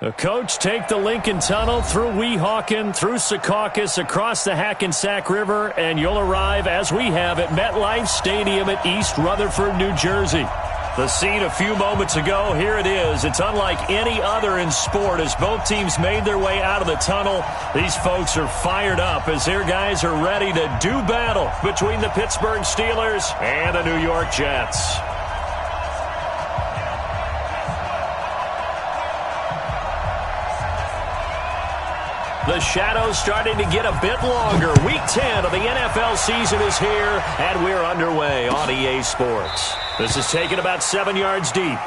The coach take the Lincoln Tunnel through Weehawken, through Secaucus, across the Hackensack River, and you'll arrive, as we have, at MetLife Stadium at East Rutherford, New Jersey. The scene a few moments ago, here it is. It's unlike any other in sport as both teams made their way out of the tunnel. These folks are fired up as their guys are ready to do battle between the Pittsburgh Steelers and the New York Jets. The shadow's starting to get a bit longer. Week 10 of the NFL season is here, and we're underway on EA Sports. This is taken about 7 yards deep.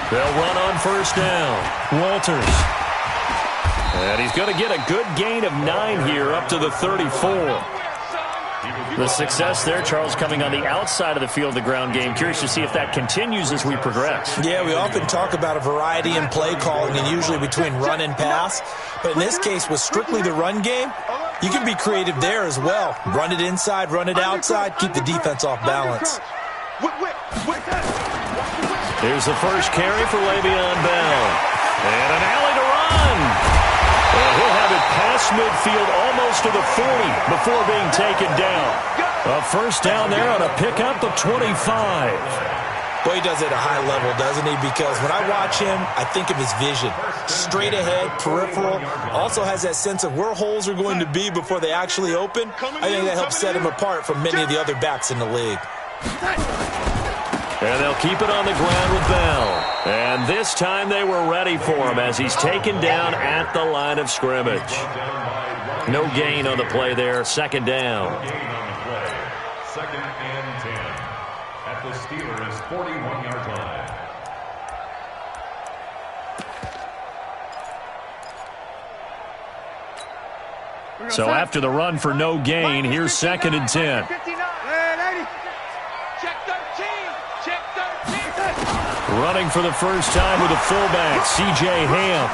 They'll run on first down. Walters. And he's going to get a good gain of 9 here up to the 34. The success there, Charles, coming on the outside of the field, the ground game. Curious to see if that continues as we progress. Yeah, we often talk about a variety in play calling and usually between run and pass. But in this case, with strictly the run game, you can be creative there as well. Run it inside, run it outside, keep the defense off balance. Here's the first carry for Le'Veon Bell. And an alley to run. And he'll have it past midfield almost to the 40 before being taken down. A first down there on a pickup of 25. Boy, he does it at a high level, doesn't he? Because when I watch him, I think of his vision. Straight ahead, peripheral. Also has that sense of where holes are going to be before they actually open. I think that helps set him apart from many of the other backs in the league. And they'll keep it on the ground with Bell. And this time they were ready for him as he's taken down at the line of scrimmage. No gain on the play there. Second down. Second and 10 at the Steelers' 41-yard line. So after the run for no gain, here's second and 10. Running for the first time with a fullback, C.J. Ham.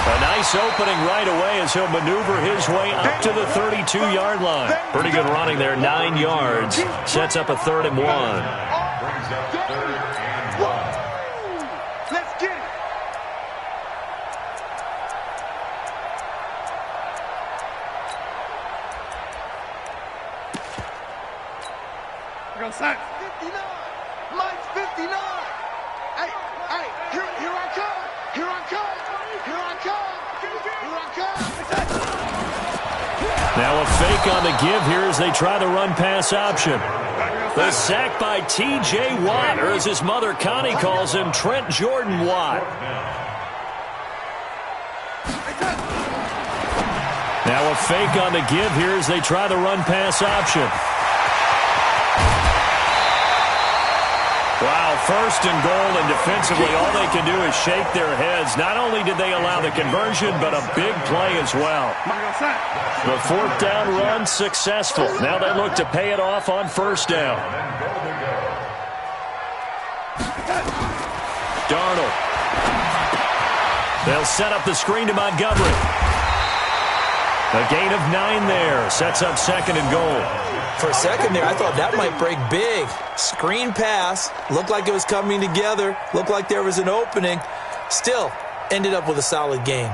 A nice opening right away as he'll maneuver his way up to the 32-yard line. Pretty good running there, 9 yards. Sets up a 3rd and 1. Brings up 3rd and 1. Let's get it. We're going to sack. 59. Mike's 59. Hey, here I come. Here I come. Here I come. Here I come. Now a fake on the give here as they try the run-pass option. The sack by T.J. Watt, or as his mother Connie calls him, Trent Jordan Watt. Now a fake on the give here as they try the run-pass option. Wow, first and goal, and defensively all they can do is shake their heads. Not only did they allow the conversion, but a big play as well. The 4th down run successful. Now they look to pay it off on first down. Darnold. They'll set up the screen to Montgomery. A gain of 9 there. Sets up second and goal. For a second there, I thought that might break big. Screen pass. Looked like it was coming together. Looked like there was an opening. Still, ended up with a solid game.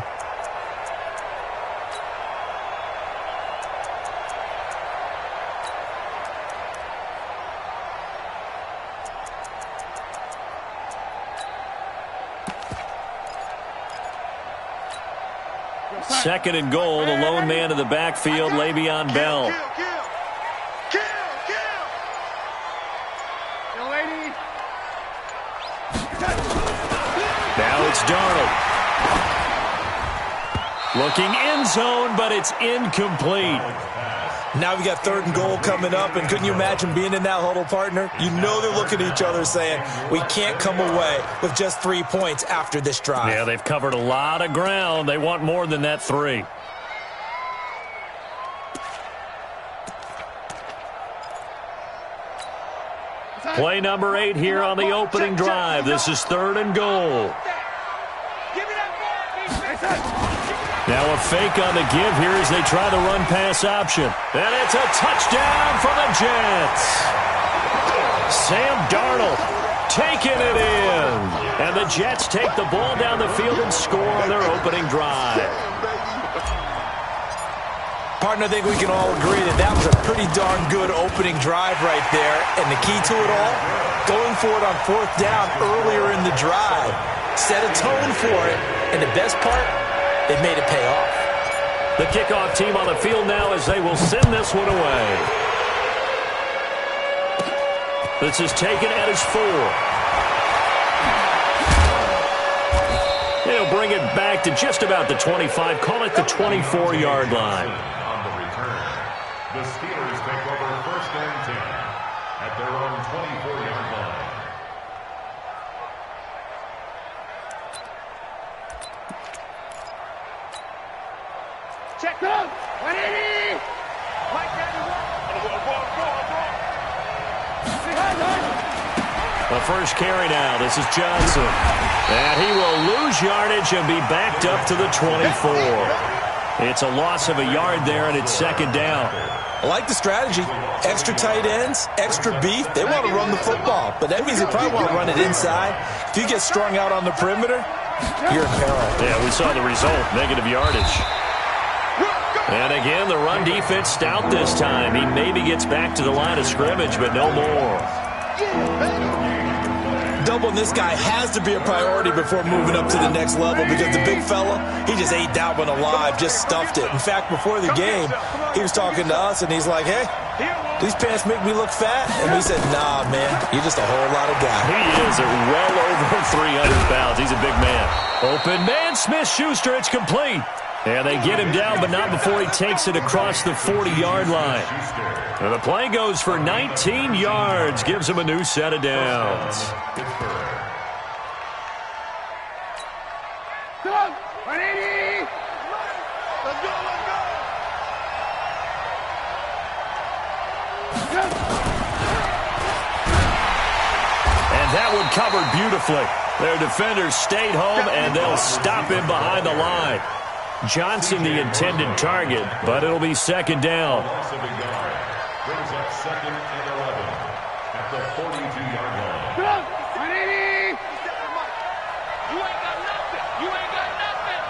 Second and goal, the lone man in the backfield, Le'Veon Bell. Now it's Darnold. Looking end zone, but it's incomplete. Now we got 3rd and goal coming up, and couldn't you imagine being in that huddle, partner? You know they're looking at each other saying, we can't come away with just 3 points after this drive. Yeah, they've covered a lot of ground. They want more than that 3. Play number 8 here on the opening drive. This is 3rd and goal. Now a fake on the give here as they try the run-pass option. And it's a touchdown for the Jets. Sam Darnold taking it in. And the Jets take the ball down the field and score on their opening drive. Partner, I think we can all agree that that was a pretty darn good opening drive right there. And the key to it all, going for it on 4th down earlier in the drive. Set a tone for it. And the best part, they made it pay off. The kickoff team on the field now as they will send this one away. This is taken at his 4. They'll bring it back to just about the 25. Call it the 24-yard line. On the return, the Steelers take over 1st and 10 at their own 24-yard line. Check up! 180! Mike, The first carry now. This is Johnson. And he will lose yardage and be backed up to the 24. It's a loss of a yard there, and it's 2nd down. I like the strategy. Extra tight ends, extra beef. They want to run the football, but that means they probably want to run it inside. If you get strung out on the perimeter, you're in peril. Yeah, we saw the result, negative yardage. And again, the run defense stout this time. He maybe gets back to the line of scrimmage, but no more. Doubling this guy has to be a priority before moving up to the next level because the big fella, he just ate that one alive, just stuffed it. In fact, before the game, he was talking to us, and he's like, hey, these pants make me look fat? And we said, nah, man, you're just a whole lot of guy. He is at well over 300 pounds. He's a big man. Open man, Smith-Schuster, it's complete. And they get him down, but not before he takes it across the 40-yard line. And the play goes for 19 yards, gives him a new set of downs. Come on! 180! Let's go, And that one covered beautifully. Their defenders stayed home, and they'll stop him behind the line. Johnson the intended target, but it'll be 2nd down. Loss of a yard brings up 2nd and 11 at the 42-yard line. Come on! 180! You ain't got nothing! You ain't got nothing!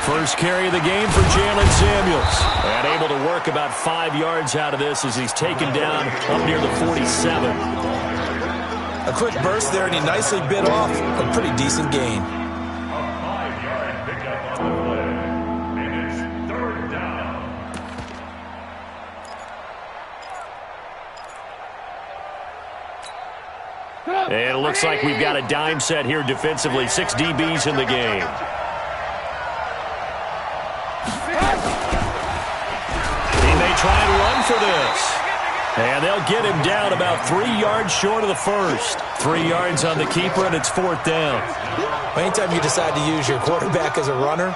First carry of the game for Jalen Samuels. And able to work about 5 yards out of this as he's taken down up near the 47. A quick burst there, and he nicely bit off a pretty decent gain. A 5-yard pickup on the play, and it's 3rd down. And it looks like we've got a dime set here defensively. 6 DBs in the game. He may try and run for this. And they'll get him down about 3 yards short of the first. 3 yards on the keeper, and it's 4th down. Anytime you decide to use your quarterback as a runner,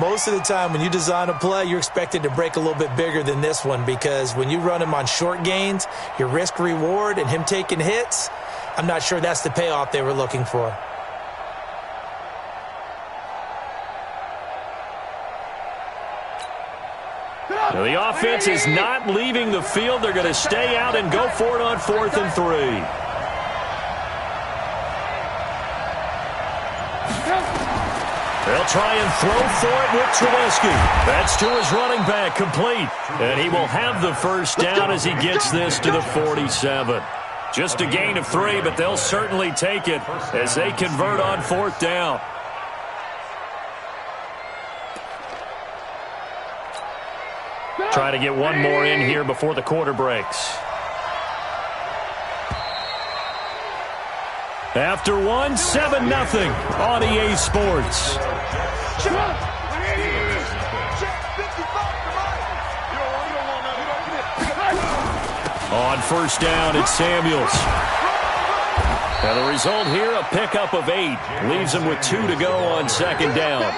most of the time when you design a play, you're expected to break a little bit bigger than this one because when you run him on short gains, your risk-reward and him taking hits, I'm not sure that's the payoff they were looking for. Now the offense is not leaving the field. They're going to stay out and go for it on 4th and 3. They'll try and throw for it with Trubisky. That's to his running back, complete. And he will have the first down as he gets this to the 47. Just a gain of 3, but they'll certainly take it as they convert on 4th down. Try to get one more in here before the quarter breaks. After one, 7-0 on EA Sports. On 1st down, it's Samuels. And the result here, a pickup of 8. Leaves him with 2 to go on 2nd down.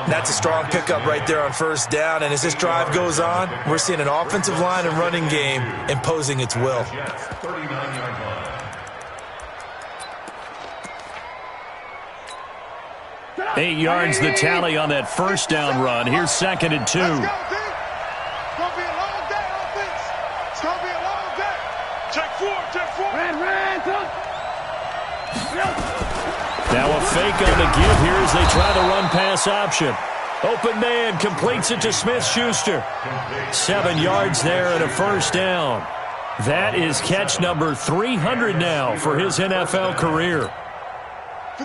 That's a strong pickup right there on first down, and as this drive goes on, we're seeing an offensive line and running game imposing its will. 39-yard line. 8 yards the tally on that first down run. Here's 2nd and 2. Let's go, D. It's going to be a long day, offense. It's going to be a long day. Check 4, check 4. Now a fake on the give here as they try the run-pass option. Open man completes it to Smith-Schuster. 7 yards there and a first down. That is catch number 300 now for his NFL career.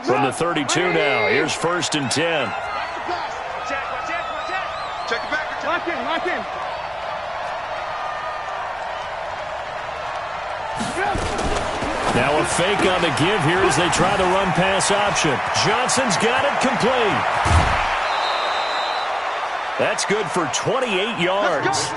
From the 32 now, here's 1st and 10. Check it back. Lock in. Now a fake on the give here as they try the run-pass option. Johnson's got it complete. That's good for 28 yards.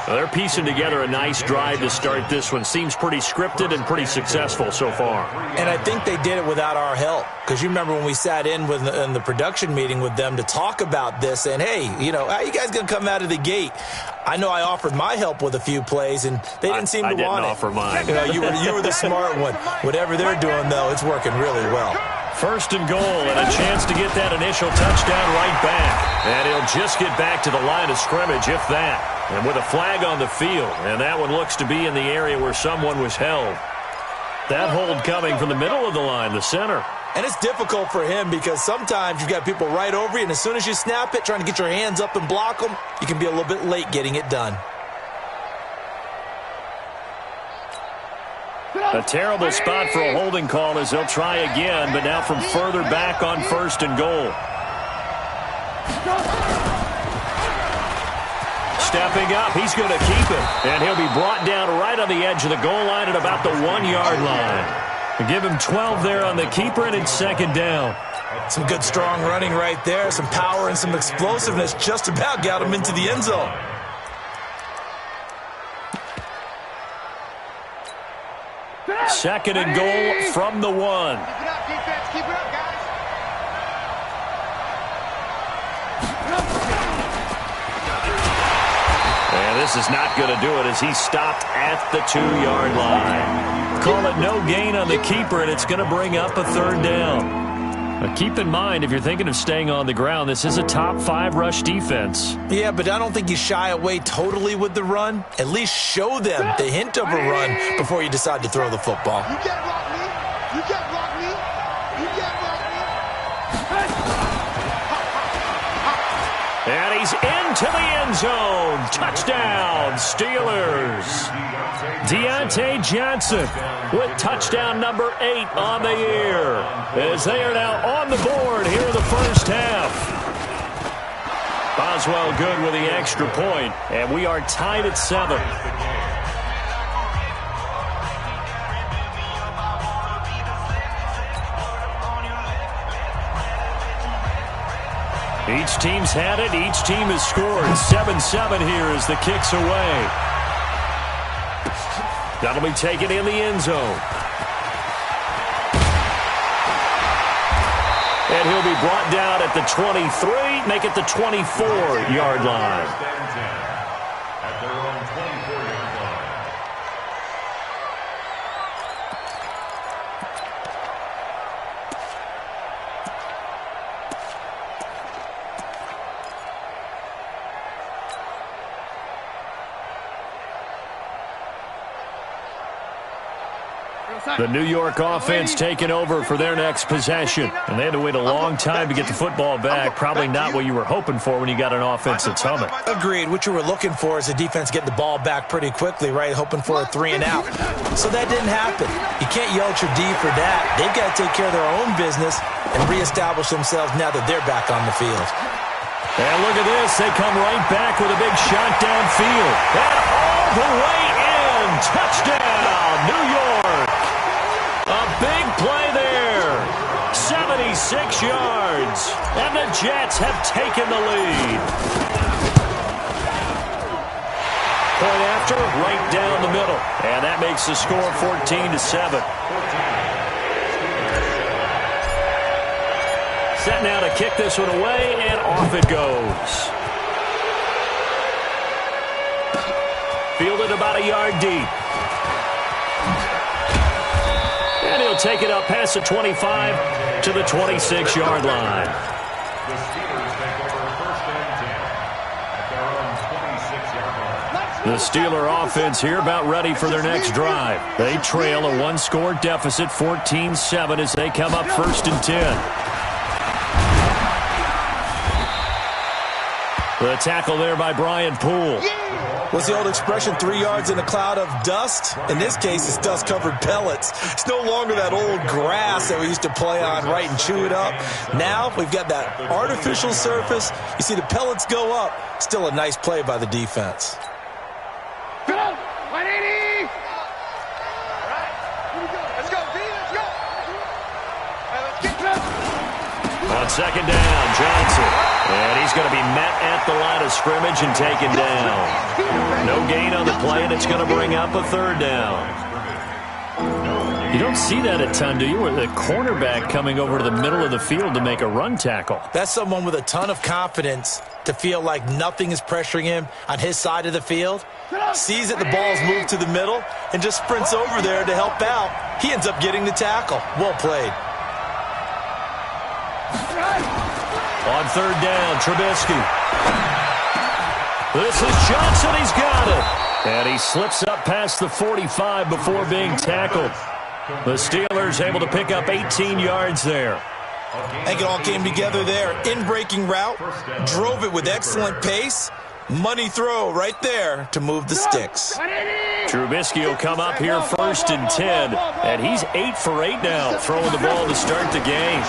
Well, they're piecing together a nice drive to start this one. Seems pretty scripted and pretty successful so far. And I think they did it without our help. Because you remember when we sat in the production meeting with them to talk about this, and hey, how you guys going to come out of the gate? I know I offered my help with a few plays, and they didn't seem to want it. I didn't offer mine. You were the smart one. Whatever they're doing, though, it's working really well. 1st and goal, and a chance to get that initial touchdown right back. And he'll just get back to the line of scrimmage, if that. And with a flag on the field, and that one looks to be in the area where someone was held. That hold coming from the middle of the line, the center. And it's difficult for him because sometimes you've got people right over you, and as soon as you snap it, trying to get your hands up and block them, you can be a little bit late getting it done. A terrible spot for a holding call as they'll try again, but now from further back on 1st and goal. Stepping up, he's going to keep it. And he'll be brought down right on the edge of the goal line at about the 1-yard line. Give him 12 there on the keeper, and it's 2nd down. Some good strong running right there, some power and some explosiveness just about got him into the end zone. Second and goal from the 1. Keep it up, defense. Keep it up, guys. And this is not going to do it as he stopped at the 2-yard line. Call it no gain on the keeper, and it's going to bring up a 3rd down. But keep in mind, if you're thinking of staying on the ground, this is a top 5 rush defense. Yeah, but I don't think you shy away totally with the run. At least show them the hint of a run before you decide to throw the football. You can't block me. You can't block me. You can't block me. And he's into the end zone. Touchdown, Steelers. Deontay Johnson with touchdown number 8 on the year, as they are now on the board here in the first half. Boswell good with the extra point, and we are tied at 7. Each team's had it. Each team has scored. 7-7 here as the kick's away. That'll be taken in the end zone. And he'll be brought down at the 23, make it the 24-yard line. At their own 24-yard line. The New York offense taking over for their next possession. And they had to wait a long time to get the football back. Probably not what you were hoping for when you got an offense that's humming. Agreed. What you were looking for is the defense getting the ball back pretty quickly, right? Hoping for a 3 and out. So that didn't happen. You can't yell at your D for that. They've got to take care of their own business and reestablish themselves now that they're back on the field. And look at this. They come right back with a big shot downfield. And all the way in. Touchdown, New York. A big play there. 76 yards. And the Jets have taken the lead. Point after, right down the middle. And that makes the score 14-7. Set now to kick this one away, and off it goes. Fielded about a yard deep. And he'll take it up past the 25 to the 26-yard line. The Steelers take over first and 10 at their own 26-yard line. The Steeler offense here about ready for their next drive. They trail a one-score deficit, 14-7, as they come up first and 10. The tackle there by Brian Poole. What's the old expression, 3 yards in a cloud of dust? In this case, it's dust-covered pellets. It's no longer that old grass that we used to play on, right, and chew it up. Now we've got that artificial surface. You see the pellets go up. Still a nice play by the defense. 180! All right, here we go. Let's go, B, let's go. Let's get close. On second down, Johnson. And he's going to be met at the line of scrimmage and taken down. No gain on the play, and it's going to bring up a third down. You don't see that a ton, do you? With a cornerback coming over to the middle of the field to make a run tackle. That's someone with a ton of confidence to feel like nothing is pressuring him on his side of the field. Sees that the ball's moved to the middle and just sprints over there to help out. He ends up getting the tackle. Well played. On third down, Trubisky. This is Johnson. He's got it. And he slips up past the 45 before being tackled. The Steelers able to pick up 18 yards there. I think it all came together there. In-breaking route, drove it with excellent pace. Money throw right there to move the sticks. Trubisky will come up here first and 10. And he's 8 for 8 now, throwing the ball to start the game.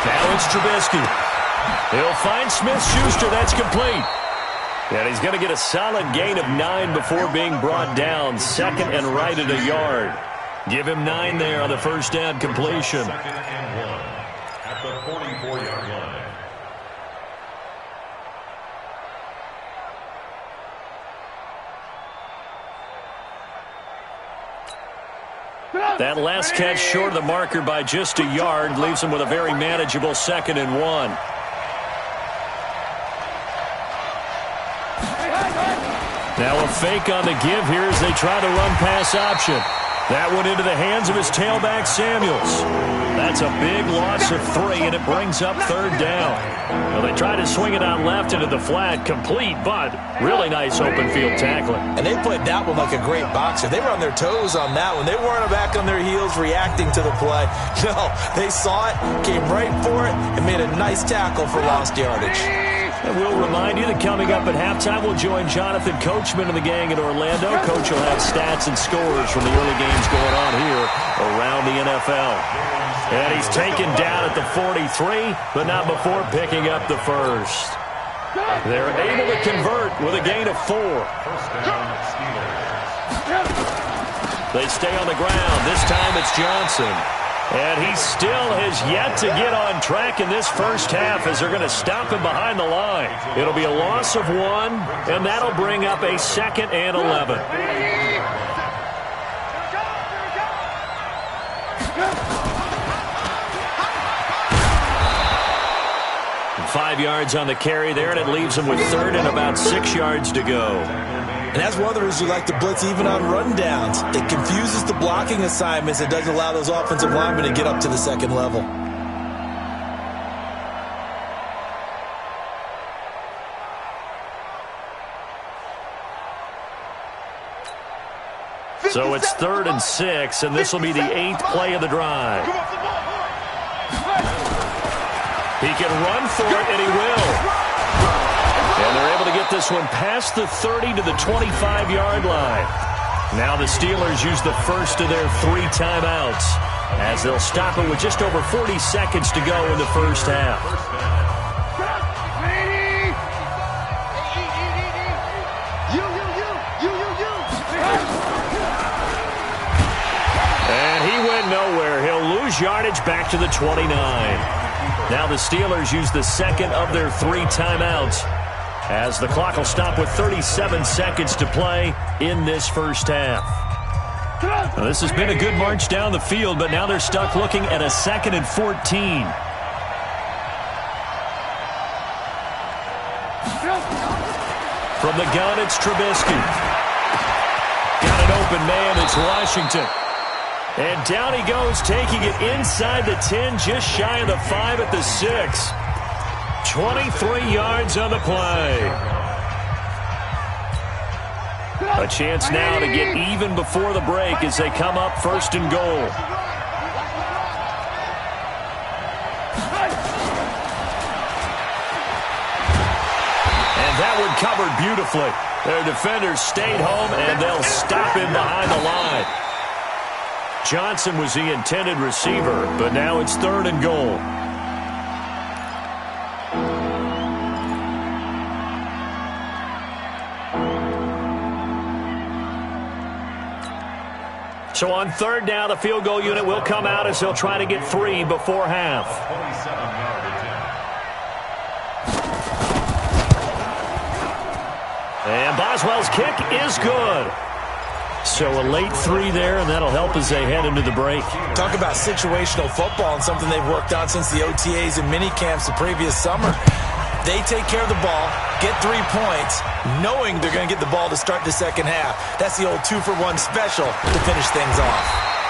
Now it's Trubisky. He'll find Smith-Schuster. That's complete. And he's going to get a solid gain of 9 before being brought down. Second and right at a yard. Give him 9 there on the first down completion. Second and 1 at the 44-yard line. That last catch short of the marker by just a yard leaves him with a very manageable second and 1. Now a fake on the give here as they try to run pass option. That went into the hands of his tailback, Samuels. That's a big loss of 3, and it brings up third down. Well, they try to swing it out left into the flat, complete, but really nice open field tackling. And they played that one like a great boxer. They were on their toes on that one. They weren't back on their heels reacting to the play. No, they saw it, came right for it, and made a nice tackle for lost yardage. And we'll remind you that coming up at halftime, we'll join Jonathan Coachman and the gang in Orlando. Coach will have stats and scores from the early games going on here around the NFL. And he's taken down at the 43, but not before picking up the first. They're able to convert with a gain of 4. They stay on the ground. This time it's Johnson. And he still has yet to get on track in this first half as they're going to stop him behind the line. It'll be a loss of 1, and that'll bring up a second and 11. 5 yards on the carry there, and it leaves him with third and about 6 yards to go. And that's one of the reasons you like to blitz even on rundowns. It confuses the blocking assignments. It doesn't allow those offensive linemen to get up to the second level. So it's 3rd and 6, and this will be the 8th play of the drive. He can run for it, and he will. And they're able to get this one past the 30 to the 25-yard line. Now the Steelers use the first of their 3 timeouts as they'll stop it with just over 40 seconds to go in the first half. And he went nowhere. He'll lose yardage back to the 29. Now the Steelers use the second of their 3 timeouts as the clock will stop with 37 seconds to play in this first half. Now, this has been a good march down the field, but now they're stuck looking at a 2nd and 14. From the gun, it's Trubisky. Got an open man, it's Washington. And down he goes, taking it inside the 10, just shy of the 5 at the 6. 23 yards on the play. A chance now to get even before the break as they come up 1st and goal. And that one covered beautifully. Their defenders stayed home, and they'll stop him behind the line. Johnson was the intended receiver, but now it's 3rd and goal. So on 3rd down, the field goal unit will come out as they'll try to get 3 before half. And Boswell's kick is good. So a late 3 there, and that'll help as they head into the break. Talk about situational football and something they've worked on since the OTAs and mini camps the previous summer. They take care of the ball, get 3 points, knowing they're going to get the ball to start the second half. That's the old 2-for-1 special to finish things off.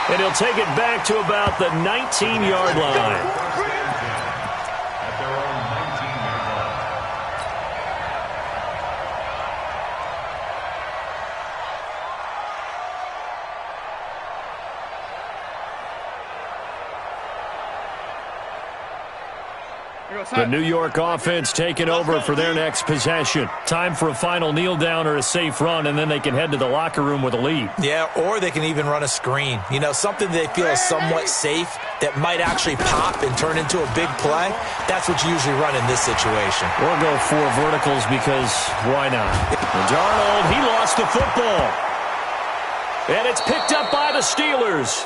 And he'll take it back to about the 19-yard line. The New York offense taking over for their next possession. Time for a final kneel down or a safe run, and then they can head to the locker room with a lead. Yeah, or they can even run a screen. You know, something they feel is somewhat safe that might actually pop and turn into a big play. That's what you usually run in this situation. Or go 4 verticals because why not? And Darnold, he lost the football. And it's picked up by the Steelers.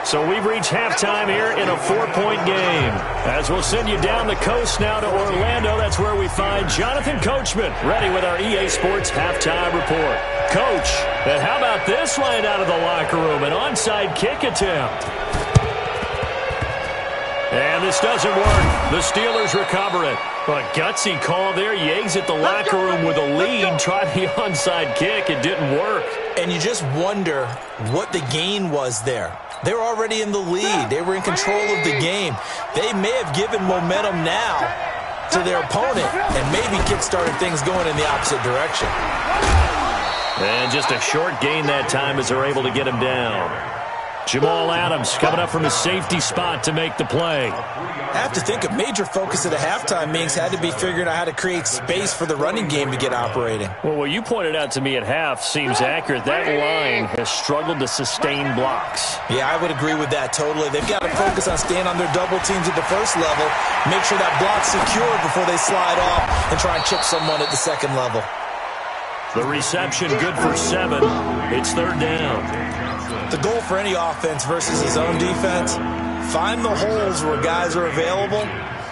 So we've reached halftime here in a 4-point game. As we'll send you down the coast now to Orlando, that's where we find Jonathan Coachman, ready with our EA Sports halftime report. Coach, and how about this line out of the locker room? An onside kick attempt. And this doesn't work. The Steelers recover it. A gutsy call there. You exit the locker room with a lead. Try the onside kick. It didn't work. And you just wonder what the gain was there. They were already in the lead. They were in control of the game. They may have given momentum now to their opponent and maybe kick-started things going in the opposite direction. And just a short gain that time as they're able to get him down. Jamal Adams coming up from his safety spot to make the play. I have to think a major focus of the halftime meetings had to be figuring out how to create space for the running game to get operating. Well, what you pointed out to me at half seems accurate. That line has struggled to sustain blocks. Yeah, I would agree with that totally. They've got to focus on staying on their double teams at the first level, make sure that block's secure before they slide off and try and chip someone at the second level. The reception good for 7. It's 3rd down. The goal for any offense versus his own defense, find the holes where guys are available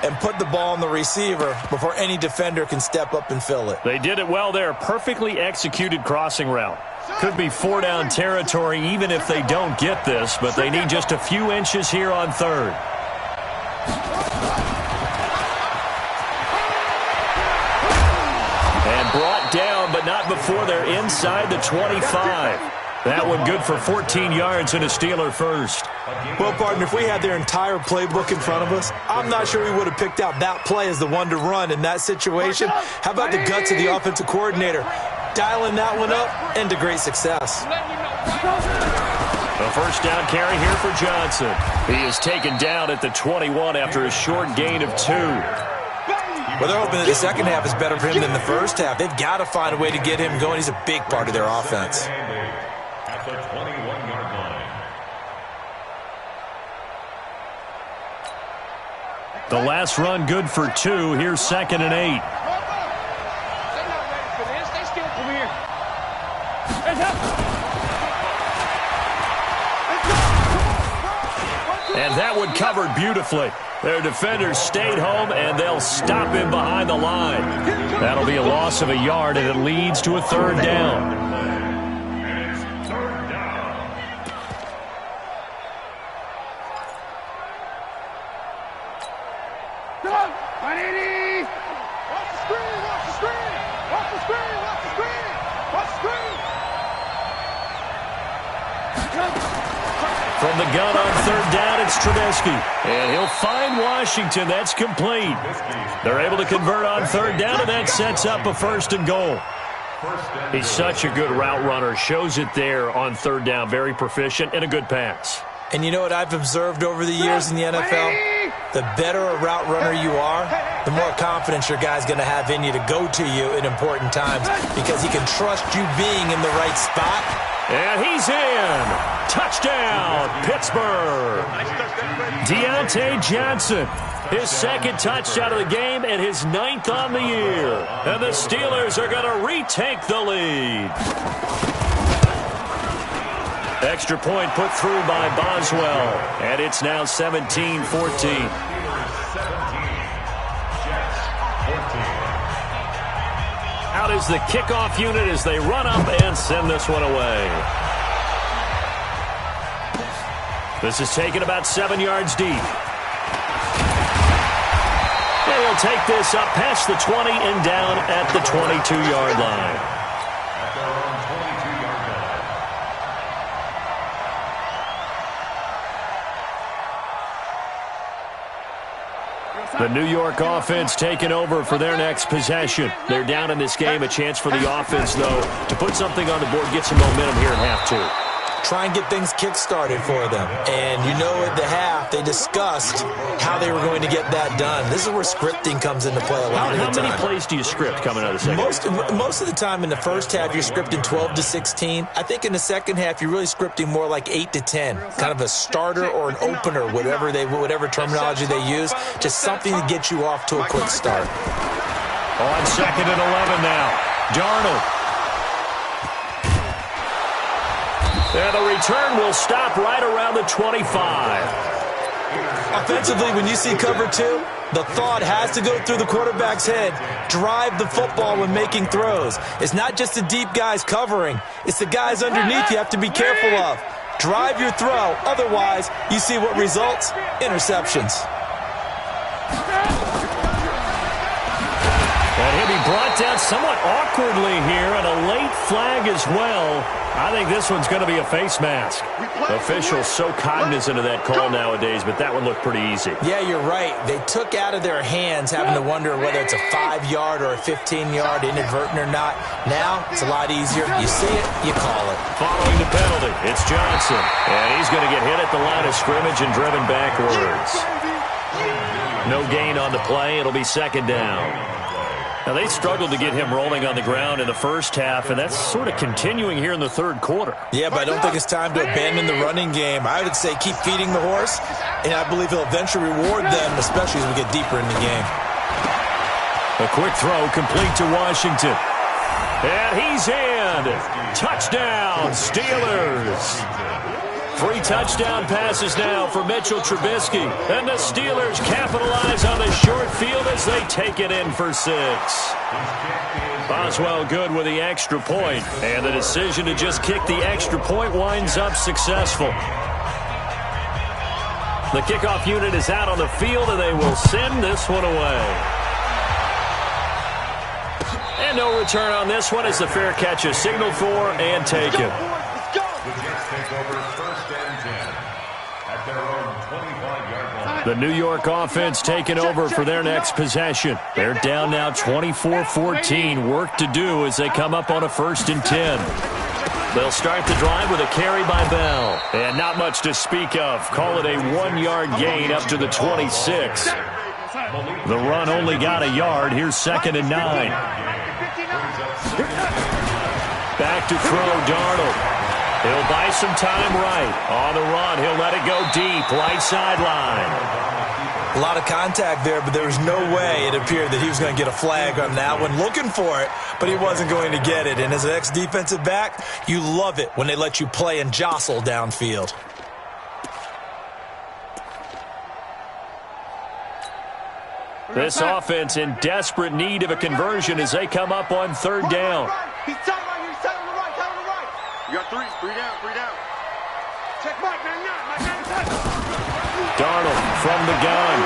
and put the ball on the receiver before any defender can step up and fill it. They did it well there. Perfectly executed crossing route. Could be 4-down territory even if they don't get this, but they need just a few inches here on 3rd. And brought down, but not before they're inside the 25. That one good for 14 yards and a Steeler first. Well, partner, if we had their entire playbook in front of us, I'm not sure we would have picked out that play as the one to run in that situation. How about the guts of the offensive coordinator? Dialing that one up into great success. A 1st down carry here for Johnson. He is taken down at the 21 after a short gain of 2. Well, they're hoping that the second half is better for him than the first half. They've got to find a way to get him going. He's a big part of their offense. At the 21-yard line. The last run good for 2. Here's 2nd and 8. And that one covered beautifully. Their defenders stayed home, and they'll stop him behind the line. That'll be a loss of a yard, and it leads to a 3rd down. From the gun on third down, it's Trubisky. And he'll find Washington. That's complete. They're able to convert on third down, and that sets up a 1st and goal. He's such a good route runner. Shows it there on third down. Very proficient and a good pass. And you know what I've observed over the years in the NFL? The better a route runner you are, the more confidence your guy's going to have in you to go to you in important times because he can trust you being in the right spot. And he's in. Touchdown, Pittsburgh. Deontay Johnson, his 2nd touchdown of the game and his 9th on the year. And the Steelers are going to retake the lead. Extra point put through by Boswell. And it's now 17-14. Out is the kickoff unit as they run up and send this one away. This is taken about 7 yards deep. And he'll take this up past the 20 and down at the 22-yard line. The New York offense taking over for their next possession. They're down in this game. A chance for the offense, though, to put something on the board, get some momentum here in half 2. Try and get things kick-started for them. And you know at the half, they discussed how they were going to get that done. This is where scripting comes into play a lot of the time. How many plays do you script coming out of the second? Most of the time in the first half, you're scripting 12 to 16. I think in the second half, you're really scripting more like 8 to 10. Kind of a starter or an opener, whatever terminology they use. Just something to get you off to a quick start. On 2nd and 11 now. Darnold. And the return will stop right around the 25. Offensively, when you see cover 2, the thought has to go through the quarterback's head. Drive the football when making throws. It's not just the deep guys covering. It's the guys underneath you have to be careful of. Drive your throw. Otherwise, you see what results? Interceptions. And he'll be brought down somewhat awkwardly here, and a late flag as well. I think this one's going to be a face mask. Officials so cognizant of that call nowadays, but that one looked pretty easy. Yeah, you're right. They took out of their hands having to wonder whether it's a 5-yard or a 15-yard, inadvertent or not. Now, it's a lot easier. You see it, you call it. Following the penalty, it's Johnson. And he's going to get hit at the line of scrimmage and driven backwards. No gain on the play. It'll be 2nd down. Now, they struggled to get him rolling on the ground in the first half, and that's sort of continuing here in the third quarter. Yeah, but I don't think it's time to abandon the running game. I would say keep feeding the horse, and I believe he'll eventually reward them, especially as we get deeper in the game. A quick throw complete to Washington. And he's in. Touchdown, Steelers. 3 touchdown passes now for Mitchell Trubisky. And the Steelers capitalize on the short field as they take it in for 6. Boswell good with the extra point. And the decision to just kick the extra point winds up successful. The kickoff unit is out on the field, and they will send this one away. And no return on this one as the fair catch is signaled for and taken. The New York offense taking over for their next possession. They're down now 24-14. Work to do as they come up on a 1st and 10. They'll start the drive with a carry by Bell. And not much to speak of. Call it a 1-yard gain up to the 26. The run only got a yard. Here's 2nd and 9. Back to throw, Darnold. He'll buy some time right. On the run, he'll let it go deep, right sideline. A lot of contact there, but there was no way it appeared that he was going to get a flag on that one. Looking for it, but he wasn't going to get it. And as an ex-defensive back, you love it when they let you play and jostle downfield. This offense in desperate need of a conversion as they come up on 3rd down. He's tight right here. He's tight on the right. Tight on the right. You got 3 down. Check Mike, man. Darnold from the gun.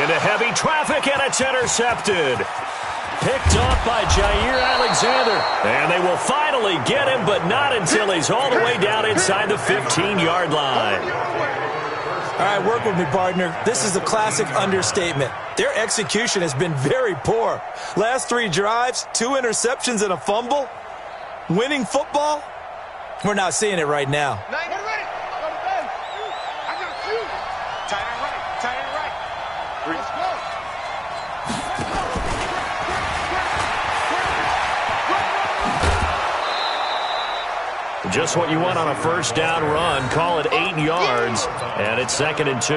Into heavy traffic, and it's intercepted. Picked off by Jair Alexander. And they will finally get him, but not until he's all the way down inside the 15-yard line. All right, work with me, partner. This is a classic understatement. Their execution has been very poor. Last 3 drives, 2 interceptions and a fumble. Winning football? We're not seeing it right now. Just what you want on a first down run. Call it 8 yards, and it's 2nd and 2.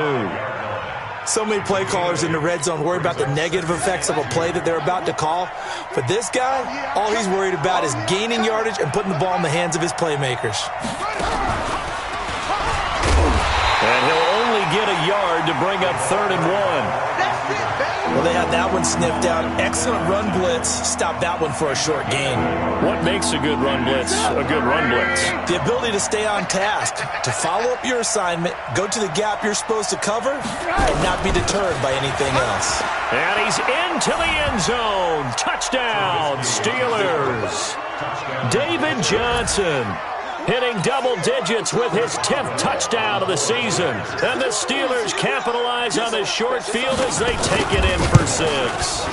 So many play callers in the red zone worry about the negative effects of a play that they're about to call. But this guy, all he's worried about is gaining yardage and putting the ball in the hands of his playmakers. And he'll only get a yard to bring up 3rd and 1. Well, they had that one sniffed out. Excellent run blitz. Stop that one for a short gain. What makes a good run blitz a good run blitz? The ability to stay on task, to follow up your assignment, go to the gap you're supposed to cover, and not be deterred by anything else. And he's into the end zone. Touchdown, Steelers. David Johnson hitting double digits with his 10th touchdown of the season. And the Steelers capitalize on the short field as they take it in for 6.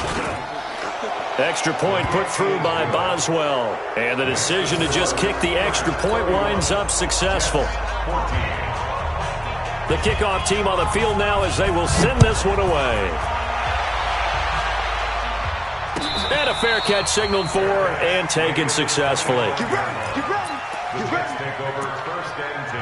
Extra point put through by Boswell. And the decision to just kick the extra point winds up successful. The kickoff team on the field now as they will send this one away. And a fair catch signaled for and taken successfully. The Jets take over 1st and 10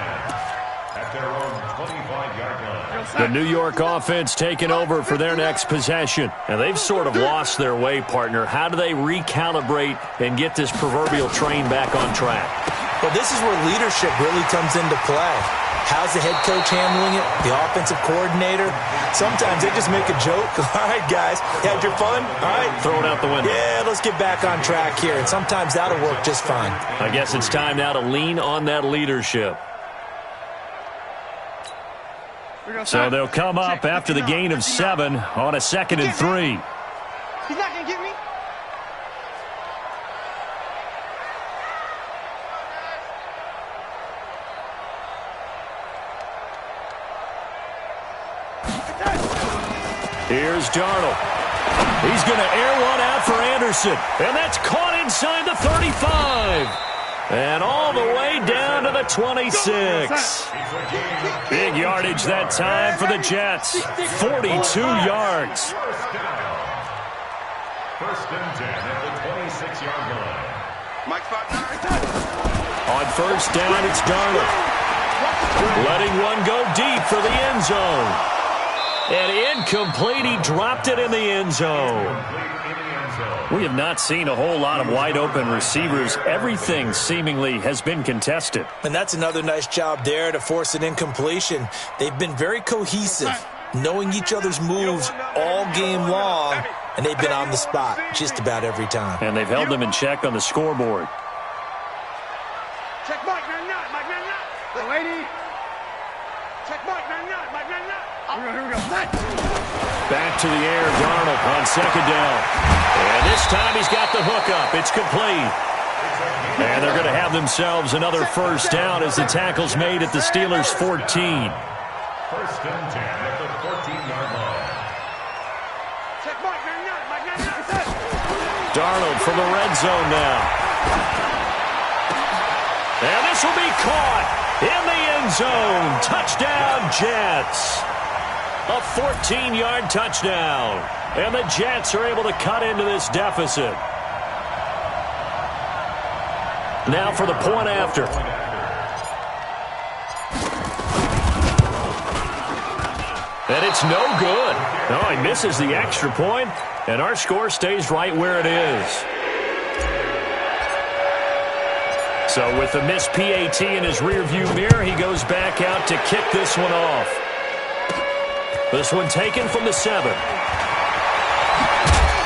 at their own 25-yard line. The New York offense taking over for their next possession. And they've sort of lost their way, partner. How do they recalibrate and get this proverbial train back on track? Well, this is where leadership really comes into play. How's the head coach handling it? The offensive coordinator? Sometimes they just make a joke. All right, guys, you had your fun? All right. Throw it out the window. Yeah, let's get back on track here. And sometimes that'll work just fine. I guess it's time now to lean on that leadership. So they'll come up after the gain of 7 on a 2nd and 3. He's not going to get me. Here's Darnold. He's going to air one out for Anderson. And that's caught inside the 35. And all the way down to the 26. Big yardage that time for the Jets. 42 yards. First and 10 at the 26-yard line. On first down, it's Darnold. Letting one go deep for the end zone. And incomplete. He dropped it in the end zone. We have not seen a whole lot of wide-open receivers. Everything seemingly has been contested. And that's another nice job there to force an incompletion. They've been very cohesive, knowing each other's moves all game long, and they've been on the spot just about every time. And they've held them in check on the scoreboard. Check Mike, man, not. Mike, man, not. The lady. Check Mike, man, not. Mike, man, not. Here we go. Back to the air, Darnold on 2nd down. And this time he's got the hookup. It's complete. And they're going to have themselves another first down as the tackle's made at the Steelers' 14. First and 10 at the 14-yard line. Check Mike, man, not. Mike, man, not. Darnold from the red zone now. And this will be caught in the end zone. Touchdown, Jets. A 14-yard touchdown. And the Jets are able to cut into this deficit. Now for the point after. And it's no good. No, he misses the extra point, and our score stays right where it is. So with the missed PAT in his rearview mirror, he goes back out to kick this one off. This one taken from the 7.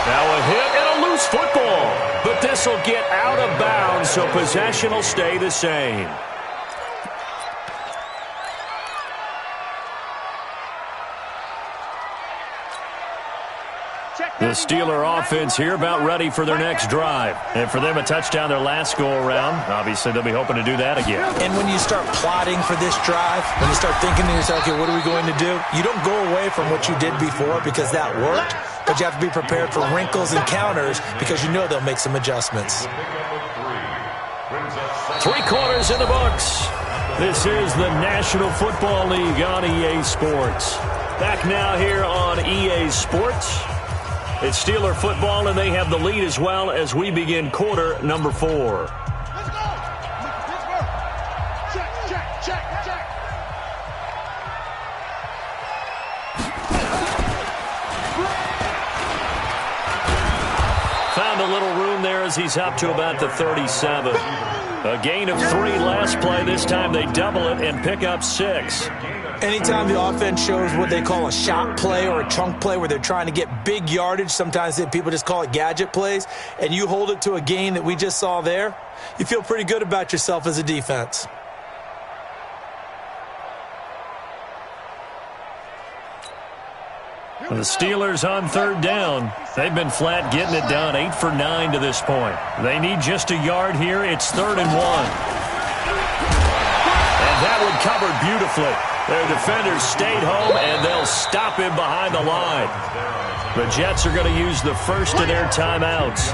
Now a hit and a loose football. But this will get out of bounds, so possession will stay the same. The The Steeler offense here about ready for their next drive. And for them, a touchdown their last go-around. Obviously, they'll be hoping to do that again. And when you start plotting for this drive, when you start thinking to yourself, okay, what are we going to do? You don't go away from what you did before because that worked, but you have to be prepared for wrinkles and counters because you know they'll make some adjustments. 3 quarters in the books. This is the National Football League on EA Sports. Back now here on EA Sports. It's Steeler football, and they have the lead as well as we begin quarter number 4. Let's go. Check. Found a little room there as he's up to about the 37. A gain of 3 last play. This time they double it and pick up 6. Anytime the offense shows what they call a shot play or a chunk play where they're trying to get big yardage, sometimes people just call it gadget plays, and you hold it to a gain that we just saw there, you feel pretty good about yourself as a defense. The Steelers on 3rd down. They've been flat getting it done, 8 for 9 to this point. They need just a yard here. It's 3rd and 1. And that one covered beautifully. Their defenders stayed home, and they'll stop him behind the line. The Jets are going to use the first of their timeouts.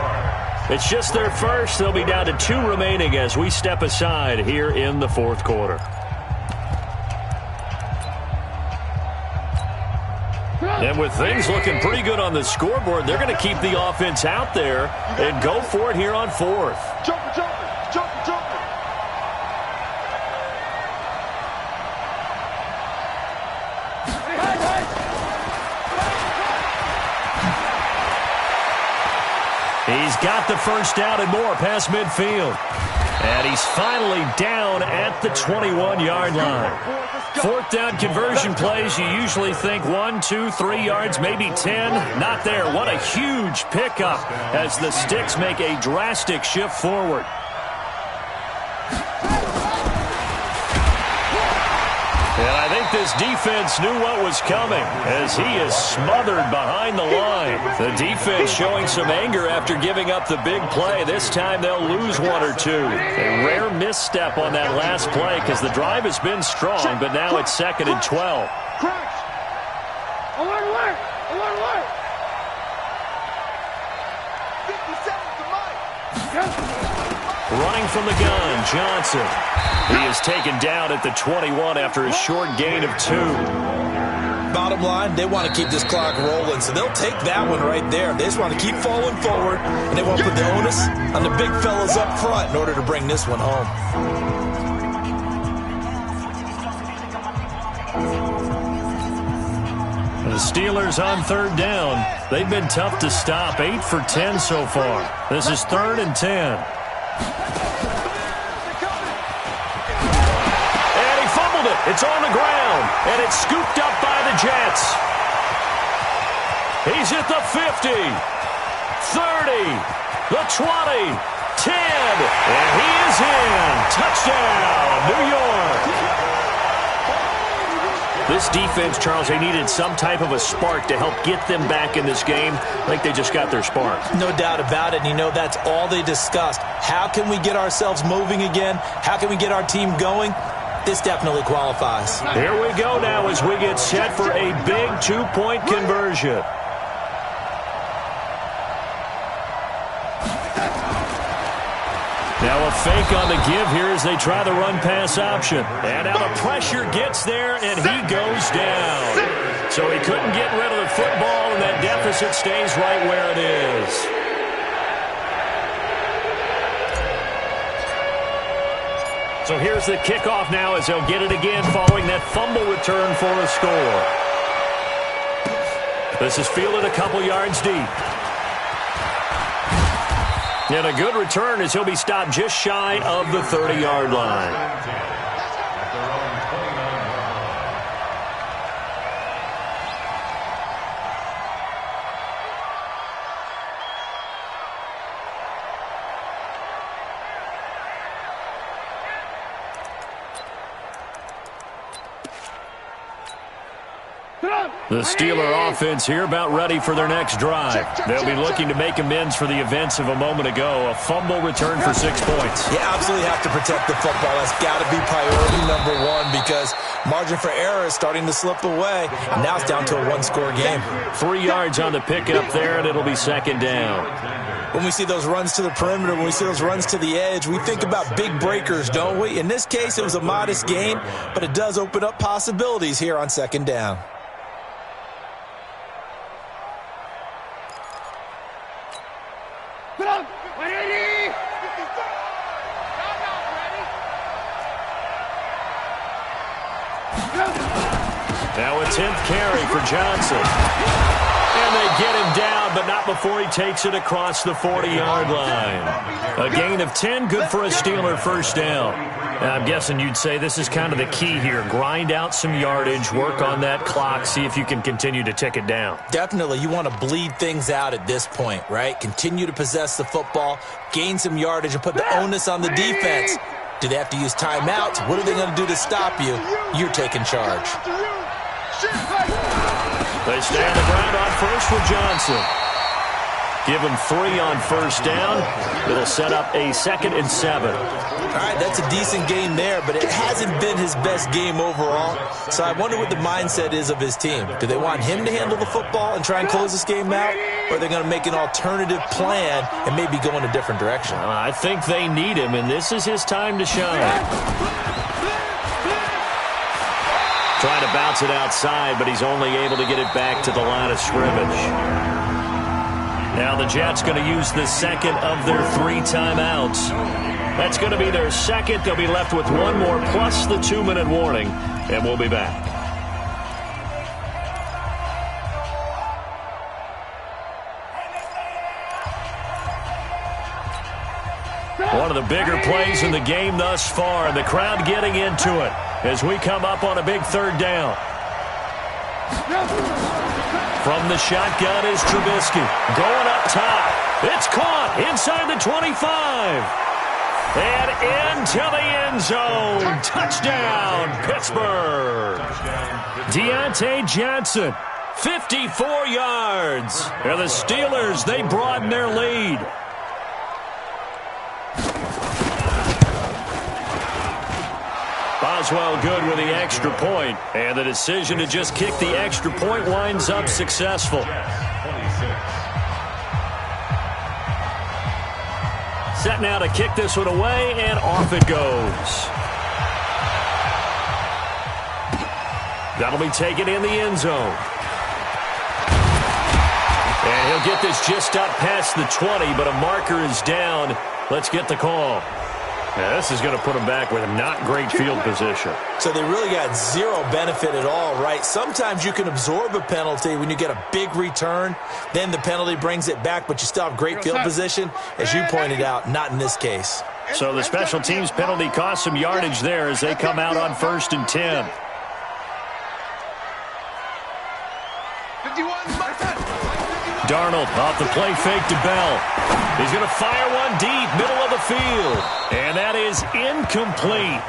It's just their first. They'll be down to 2 remaining as we step aside here in the 4th quarter. And with things looking pretty good on the scoreboard, they're going to keep the offense out there and go for it here on 4th. Jumper. He's got the first down and more past midfield. And he's finally down at the 21-yard line. 4th down conversion plays, you usually think 1, 2, 3 yards, maybe 10. Not there. What a huge pickup as the Sticks make a drastic shift forward. And I think this defense knew what was coming as he is smothered behind the line. The defense showing some anger after giving up the big play. This time they'll lose 1 or 2. A rare misstep on that last play because the drive has been strong, but now it's 2nd and 12. Crash. Alert. 50 seconds to Mike. Running from the gun, Johnson. He is taken down at the 21 after a short gain of 2. Bottom line, they want to keep this clock rolling, so they'll take that one right there. They just want to keep falling forward, and they want to put the onus on the big fellas up front in order to bring this one home. The Steelers on 3rd down. They've been tough to stop, 8 for 10 so far. This is 3rd and 10. It's on the ground, and it's scooped up by the Jets. He's at the 50, 30, the 20, 10, and he is in. Touchdown, New York. This defense, Charles, they needed some type of a spark to help get them back in this game. I think they just got their spark. No doubt about it, and you know that's all they discussed. How can we get ourselves moving again? How can we get our team going? This definitely qualifies. Here we go now as we get set for a big 2-point conversion. Now a fake on the give here as they try the run-pass option. And now the pressure gets there, and he goes down. So he couldn't get rid of the football, and that deficit stays right where it is. So here's the kickoff now as they'll get it again following that fumble return for a score. This is fielded a couple yards deep. And a good return as he'll be stopped just shy of the 30-yard line. The Steeler offense here about ready for their next drive. They'll be looking to make amends for the events of a moment ago. A fumble return for 6 points. You absolutely have to protect the football. That's got to be priority number one because margin for error is starting to slip away. And now it's down to a one-score game. 3 yards on the pickup there, and it'll be second down. When we see those runs to the perimeter, when we see those runs to the edge, we think about big breakers, don't we? In this case, it was a modest gain, but it does open up possibilities here on second down. Now a 10th carry for Johnson. And they get him down, but not before he takes it across the 40-yard line. A gain of 10, good for a Steeler first down. Now, I'm guessing you'd say this is kind of the key here. Grind out some yardage, work on that clock, see if you can continue to tick it down. Definitely. You want to bleed things out at this point, right? Continue to possess the football, gain some yardage, and put the onus on the defense. Do they have to use timeouts? What are they going to do to stop you? You're taking charge. They stay on the ground on first with Johnson. Give him 3 on first down. It'll set up a 2nd and 7. All right, that's a decent game there, but it hasn't been his best game overall. So I wonder what the mindset is of his team. Do they want him to handle the football and try and close this game out? Or are they going to make an alternative plan and maybe go in a different direction? I think they need him, and this is his time to shine. Trying to bounce it outside, but he's only able to get it back to the line of scrimmage. Now the Jets going to use the second of their 3 timeouts. That's going to be their second. They'll be left with 1 more plus the 2-minute warning, and we'll be back. One of the bigger plays in the game thus far, and the crowd getting into it as we come up on a big 3rd down. From the shotgun is Trubisky. Going up top. It's caught inside the 25. And into the end zone. Touchdown, Pittsburgh. Deontay Johnson, 54 yards. And the Steelers, they broaden their lead. Boswell good with the extra point, and the decision to just kick the extra point winds up successful. Set now to kick this one away, and off it goes. That'll be taken in the end zone. And he'll get this just up past the 20, but a marker is down. Let's get the call. Now, this is going to put them back with not great field position. So they really got zero benefit at all, right? Sometimes you can absorb a penalty when you get a big return. Then the penalty brings it back, but you still have great field position. As you pointed out, not in this case. So the special teams penalty cost some yardage there as they come out on 1st and 10. Darnold off the play fake to Bell. He's going to fire one deep, middle of the field. And that is incomplete.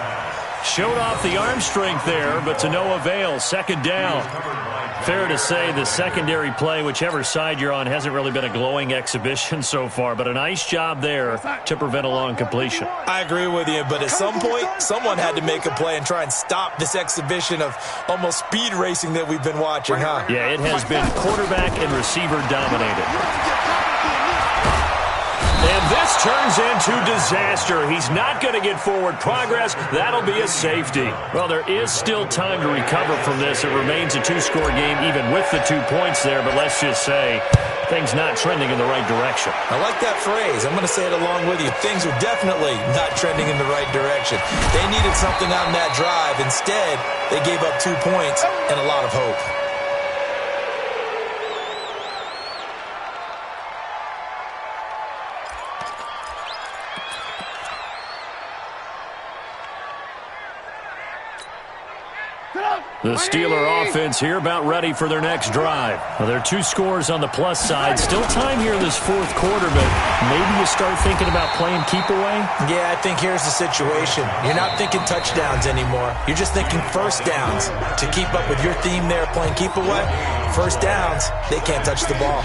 Showed off the arm strength there, but to no avail. 2nd down. Fair to say the secondary play, whichever side you're on, hasn't really been a glowing exhibition so far, but a nice job there to prevent a long completion. I agree with you, but at some point, someone had to make a play and try and stop this exhibition of almost speed racing that we've been watching, huh? Yeah, it has been quarterback and receiver dominated. And this turns into disaster. He's not going to get forward progress. That'll be a safety. Well, there is still time to recover from this. It remains a 2-score game even with the 2 points there, but let's just say things not trending in the right direction. I like that phrase. I'm going to say it along with you. Things are definitely not trending in the right direction. They needed something on that drive. Instead, they gave up 2 points and a lot of hope. Get up! The Steeler offense here about ready for their next drive. Well, there are 2 scores on the plus side. Still time here in this 4th quarter, but maybe you start thinking about playing keep away? Yeah, I think here's the situation. You're not thinking touchdowns anymore. You're just thinking first downs. To keep up with your theme there, playing keep away, first downs, they can't touch the ball.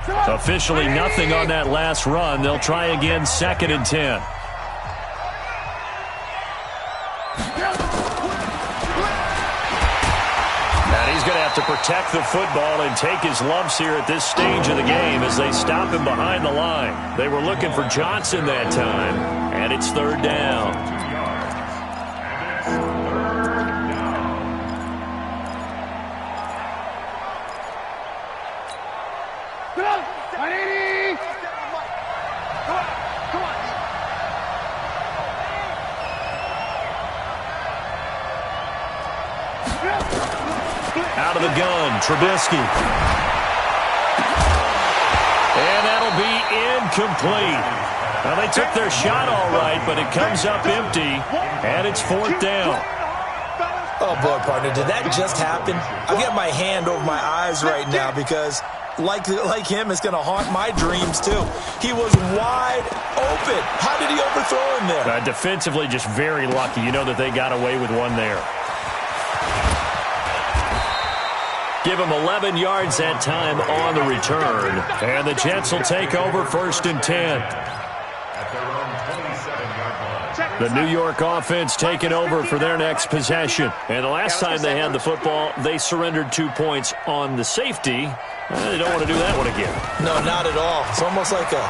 Officially nothing on that last run. They'll try again, 2nd and 10. And he's going to have to protect the football and take his lumps here at this stage of the game as they stop him behind the line. They were looking for Johnson that time, and it's 3rd down. Out of the gun, Trubisky. And that'll be incomplete. Well, they took their shot all right, but it comes up empty, and it's 4th down. Oh, boy, partner, did that just happen? I've got my hand over my eyes right now because, like him, it's going to haunt my dreams, too. He was wide open. How did he overthrow him there? Defensively, just very lucky. You know that they got away with one there. Give him 11 yards that time on the return. And the Jets will take over 1st and 10. The New York offense taking over for their next possession. And the last time they had the football, they surrendered 2 points on the safety. They don't want to do that one again. No, not at all. It's almost like a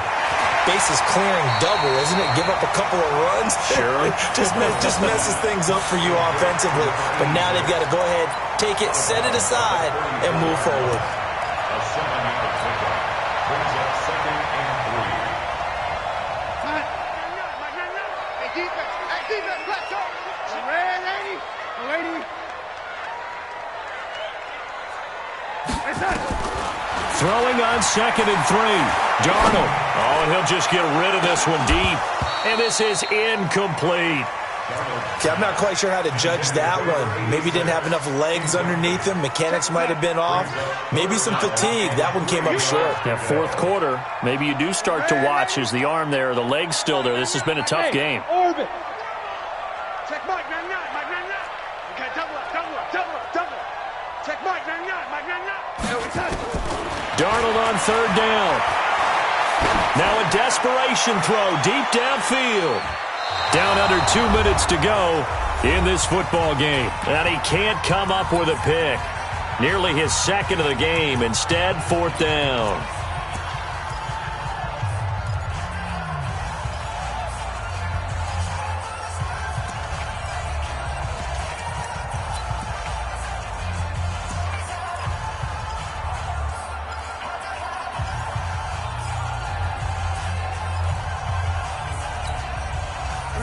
bases clearing double, isn't it? Give up a couple of runs. Sure. just messes things up for you offensively. But now they've got to go ahead, take it, set it aside, and move forward. A 7-yard pickup brings up 2nd and 3. Hey, defense, let's go. Lady. Throwing on 2nd and 3. Darnold. Oh, and he'll just get rid of this one deep. And this is incomplete. Okay, I'm not quite sure how to judge that one. Maybe didn't have enough legs underneath him. Mechanics might have been off. Maybe some fatigue. That one came up short. Yeah, 4th quarter. Maybe you do start to watch as the arm there, the leg's still there. This has been a tough game. Orbit. Check Mike 99. Okay, double up. Check Mike 99. Darnold on 3rd down. Now a desperation throw deep downfield. Down under 2 minutes to go in this football game. And he can't come up with a pick. Nearly his 2nd of the game. Instead, 4th down.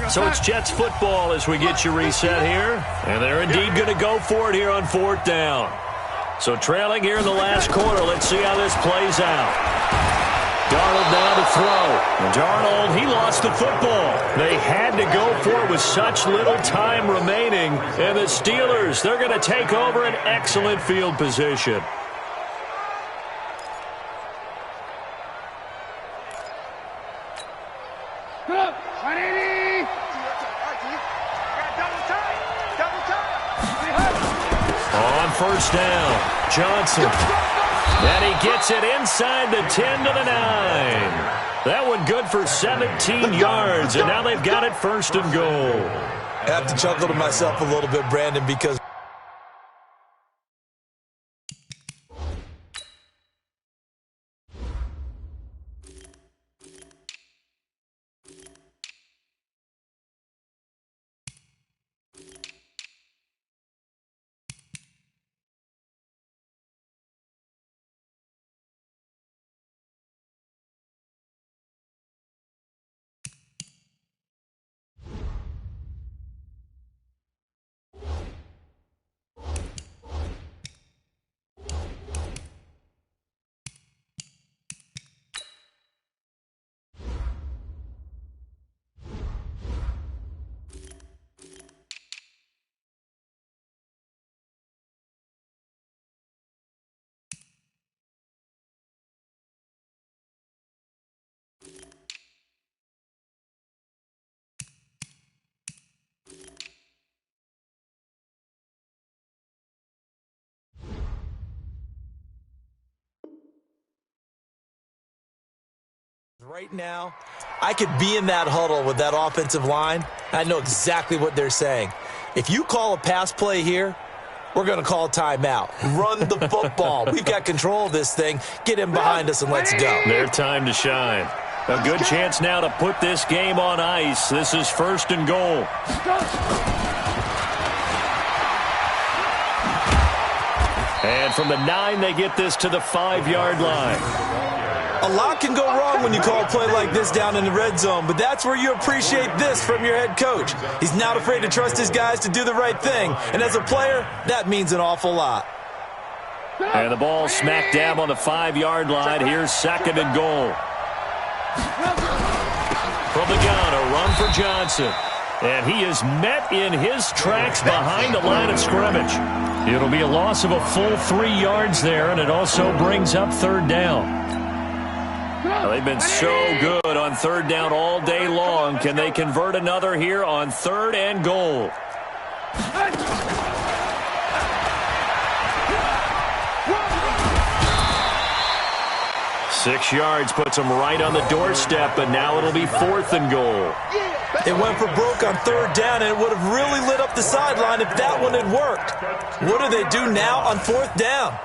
So it's Jets football as we get you reset here. And they're indeed going to go for it here on 4th down. So trailing here in the last quarter. Let's see how this plays out. Darnold down to throw. Darnold, he lost the football. They had to go for it with such little time remaining. And the Steelers, they're going to take over an excellent field position. On 1st down, Johnson. And he gets it inside the 10 to the 9. That one good for 17 yards, and now they've got it 1st and goal. I have to chuckle to myself a little bit, Brandon, because Right now, I could be in that huddle with that offensive line. I know exactly what they're saying. If you call a pass play here, we're going to call a timeout. Run the football. We've got control of this thing. Get him behind us and let's go. Their time to shine. A good chance now to put this game on ice. This is 1st and goal. And from the 9, they get this to the 5-yard line. A lot can go wrong when you call a play like this down in the red zone, but that's where you appreciate this from your head coach. He's not afraid to trust his guys to do the right thing, and as a player, that means an awful lot. And the ball smack dab on the 5-yard line. Here's 2nd and goal. From the gun, a run for Johnson. And he is met in his tracks behind the line of scrimmage. It'll be a loss of a full 3 yards there, and it also brings up 3rd down. Well, they've been so good on 3rd down all day long. Can they convert another here on 3rd and goal? 6 yards puts them right on the doorstep, but now it'll be 4th and goal. It went for broke on 3rd down, and it would have really lit up the sideline if that one had worked. What do they do now on 4th down?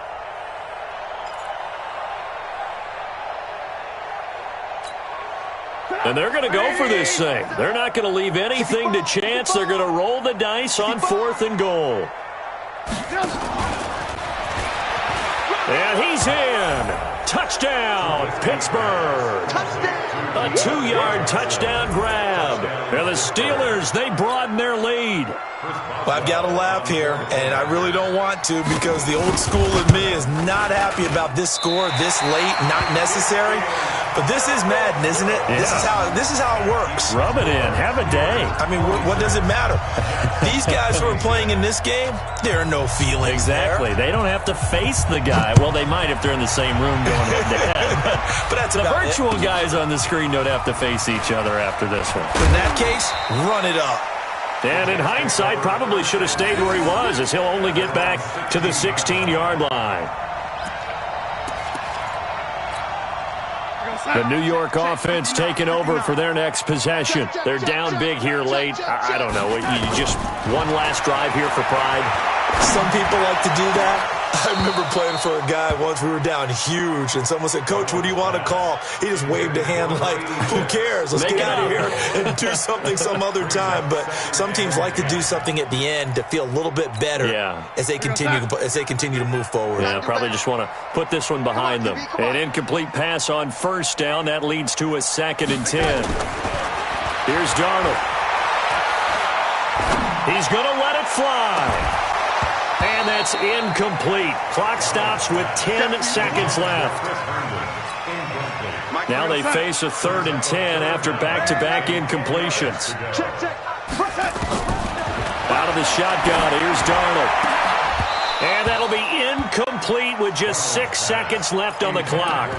And they're going to go for this thing. They're not going to leave anything to chance. They're going to roll the dice on 4th and goal. And he's in. Touchdown, Pittsburgh. A 2-yard touchdown grab. And the Steelers, they broaden their lead. Well, I've got to laugh here, and I really don't want to because the old school in me is not happy about this score this late, not necessary. But this is Madden, isn't it? Yeah. This is how it works. Rub it in. Have a day. I mean, what does it matter? These guys who are playing in this game, there are no feelings Exactly. there. They don't have to face the guy. Well, they might if they're in the same room going head-to-head. But that's the about virtual it. guys on the screen don't have to face each other after this one. In that case, run it up. And in hindsight, probably should have stayed where he was, as he'll only get back to the 16-yard line. The New York offense taking over for their next possession. They're down big here late. I don't know. You just one last drive here for pride. Some people like to do that. I remember playing for a guy once. We were down huge, and someone said, "Coach, what do you want to call?" He just waved a hand like, "Who cares? Let's get out of here and do something some other time." But some teams like to do something at the end to feel a little bit better as they continue to move forward. Yeah, probably just want to put this one behind them. An incomplete pass on 1st down. That leads to a 2nd and 10. Here's Darnold. He's going to let it fly. And that's incomplete. Clock stops with 10 seconds left. Now they face a 3rd and 10 after back-to-back incompletions. Out of the shotgun, here's Darnold. And that'll be incomplete with just 6 seconds left on the clock.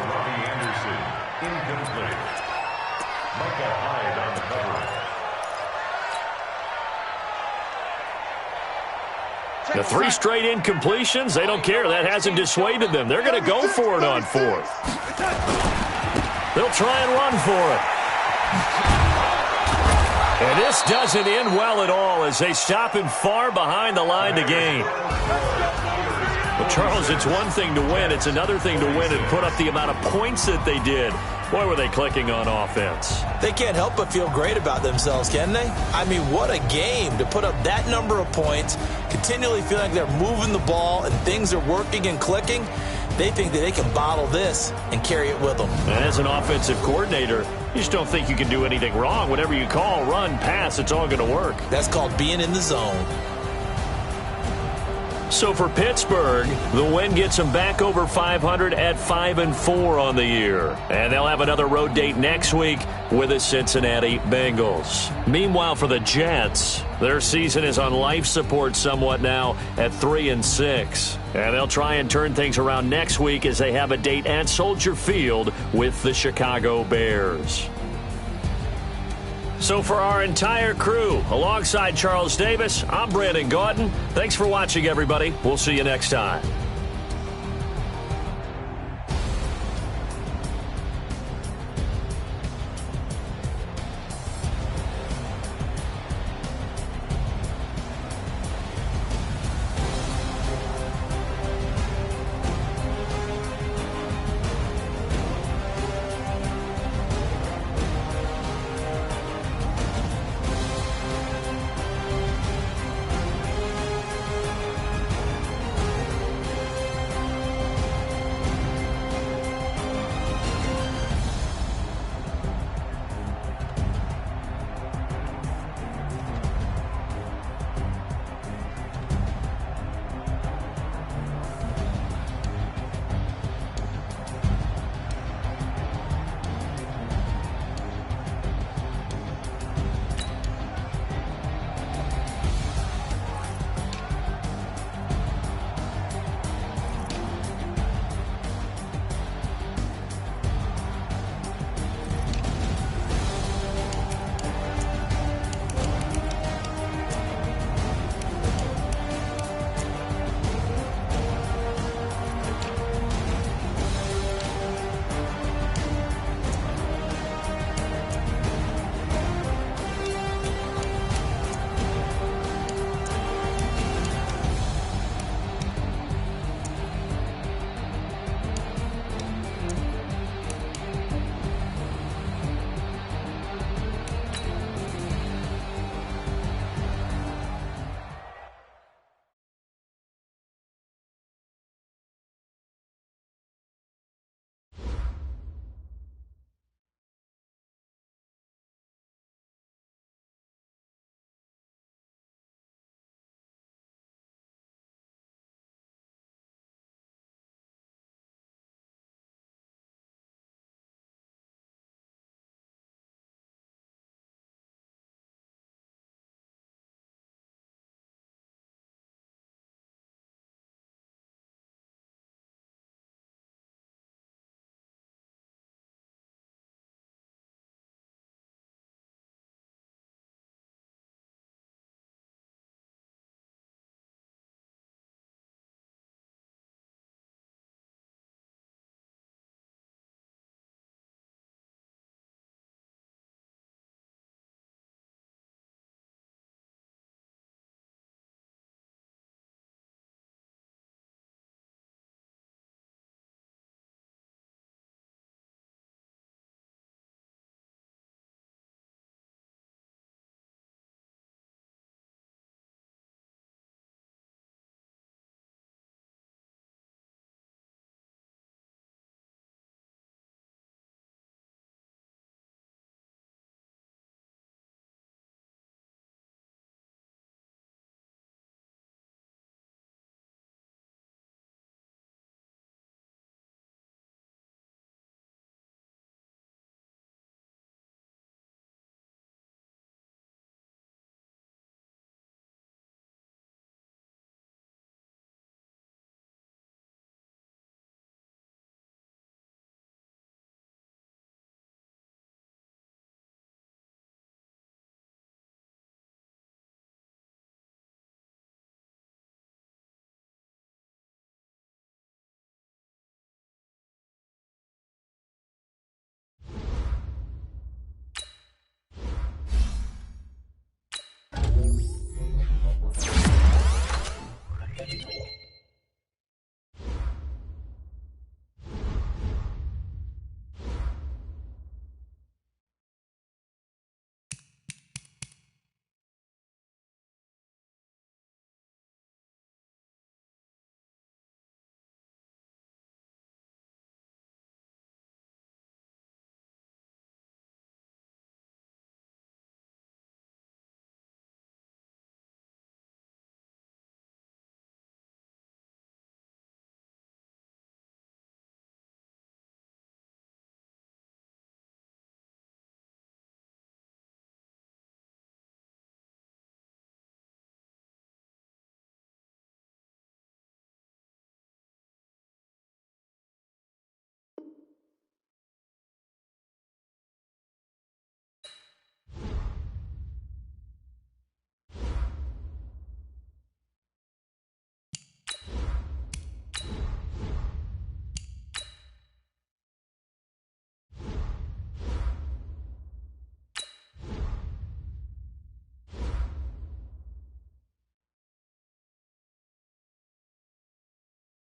The 3 straight incompletions, they don't care. That hasn't dissuaded them. They're going to go for it on 4th. They'll try and run for it. And this doesn't end well at all as they stop him far behind the line to gain. Well, Charles, it's one thing to win. It's another thing to win and put up the amount of points that they did. Boy, were they clicking on offense. They can't help but feel great about themselves, can they? I mean, what a game to put up that number of points, continually feeling like they're moving the ball and things are working and clicking. They think that they can bottle this and carry it with them. And as an offensive coordinator, you just don't think you can do anything wrong. Whatever you call, run, pass, it's all going to work. That's called being in the zone. So for Pittsburgh, the win gets them back over 500 at 5-4 on the year. And they'll have another road date next week with the Cincinnati Bengals. Meanwhile, for the Jets, their season is on life support somewhat now at 3-6. And they'll try and turn things around next week as they have a date at Soldier Field with the Chicago Bears. So for our entire crew, alongside Charles Davis, I'm Brandon Gaudin. Thanks for watching, everybody. We'll see you next time.